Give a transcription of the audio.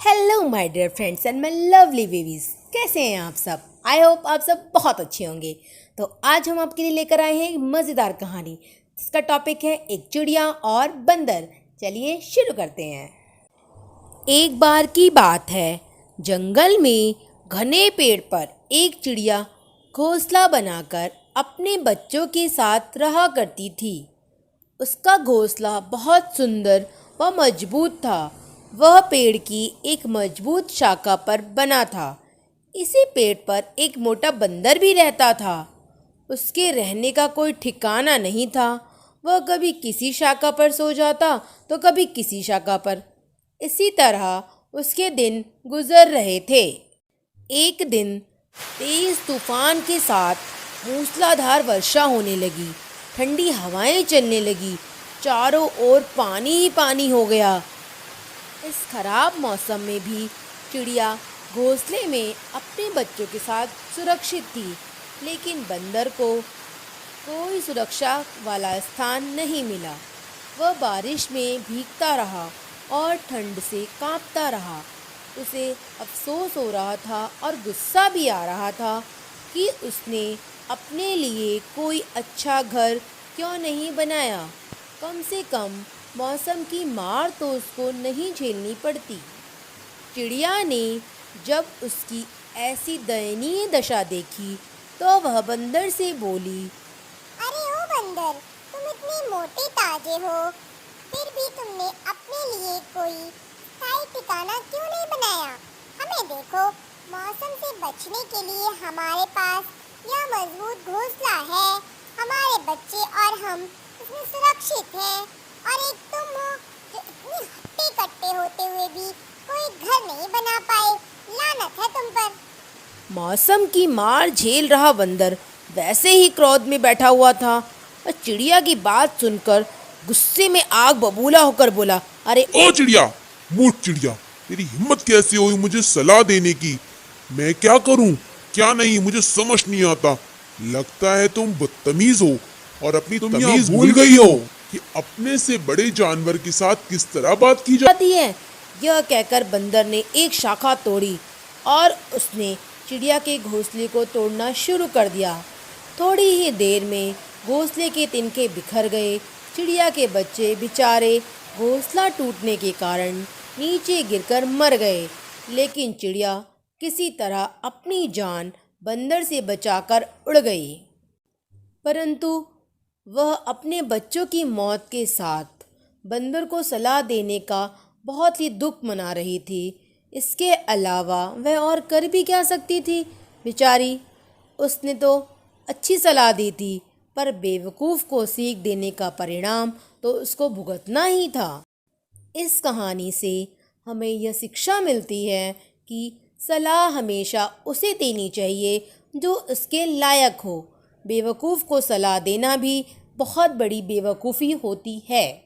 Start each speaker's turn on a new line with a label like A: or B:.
A: Hello my dear friends and my lovely babies, कैसे हैं आप सब। आई होप आप सब बहुत अच्छे होंगे। तो आज हम आपके लिए लेकर आए हैं एक मज़ेदार कहानी जिसका टॉपिक है एक चिड़िया और बंदर। चलिए शुरू करते हैं। एक बार की बात है, जंगल में घने पेड़ पर एक चिड़िया घोंसला बनाकर अपने बच्चों के साथ रहा करती थी। उसका घोंसला बहुत सुंदर व मजबूत था। वह पेड़ की एक मजबूत शाखा पर बना था। इसी पेड़ पर एक मोटा बंदर भी रहता था। उसके रहने का कोई ठिकाना नहीं था। वह कभी किसी शाखा पर सो जाता तो कभी किसी शाखा पर। इसी तरह उसके दिन गुजर रहे थे। एक दिन तेज तूफान के साथ मूसलाधार वर्षा होने लगी। ठंडी हवाएं चलने लगी। चारों ओर पानी ही पानी हो गया। इस खराब मौसम में भी चिड़िया घोंसले में अपने बच्चों के साथ सुरक्षित थी, लेकिन बंदर को कोई सुरक्षा वाला स्थान नहीं मिला। वह बारिश में भीगता रहा और ठंड से कांपता रहा। उसे अफसोस हो रहा था और गुस्सा भी आ रहा था कि उसने अपने लिए कोई अच्छा घर क्यों नहीं बनाया। कम से कम मौसम की मार तो उसको नहीं झेलनी पड़ती। चिड़िया ने जब उसकी ऐसी दयनीय दशा देखी तो वह बंदर से बोली,
B: अरे ओ बंदर, तुम इतने मोटे ताजे हो, फिर भी तुमने अपने लिए कोई स्थायी ठिकाना क्यों नहीं बनाया। हमें देखो, मौसम से बचने के लिए हमारे पास यह मजबूत घोंसला है। हमारे बच्चे और हम इसमें सुरक्षित हैं, और एक तुम हो जो इतने हट्टे कट्टे होते हुए भी कोई घर नहीं बना पाए। लानत है तुम पर।
A: मौसम की मार झेल रहा बंदर वैसे ही क्रोध में बैठा हुआ था और चिड़िया की बात सुनकर गुस्से में आग बबूला होकर बोला, अरे
C: ओ चिड़िया, मूर्ख चिड़िया, तेरी हिम्मत कैसे हुई मुझे सलाह देने की। मैं क्या करूं क्या नहीं मुझे समझ नहीं आता। लगता है तुम बदतमीज हो और अपनी तमीज भूल गई हो कि अपने से बड़े जानवर के साथ किस तरह बात की
A: जाती है। यह कहकर बंदर ने एक शाखा तोड़ी और उसने चिड़िया के घोंसले को तोड़ना शुरू कर दिया। थोड़ी ही देर में घोंसले के तिनके बिखर गए। चिड़िया के बच्चे बेचारे घोंसला टूटने के कारण नीचे गिरकर मर गए, लेकिन चिड़िया किसी तरह अपनी जान बंदर से बचाकर उड़ गई। परंतु वह अपने बच्चों की मौत के साथ बंदर को सलाह देने का बहुत ही दुख मना रही थी। इसके अलावा वह और कर भी क्या सकती थी। बेचारी, उसने तो अच्छी सलाह दी थी, पर बेवकूफ़ को सीख देने का परिणाम तो उसको भुगतना ही था। इस कहानी से हमें यह शिक्षा मिलती है कि सलाह हमेशा उसे देनी चाहिए जो उसके लायक हो। बेवकूफ़ को सलाह देना भी बहुत बड़ी बेवकूफ़ी होती है।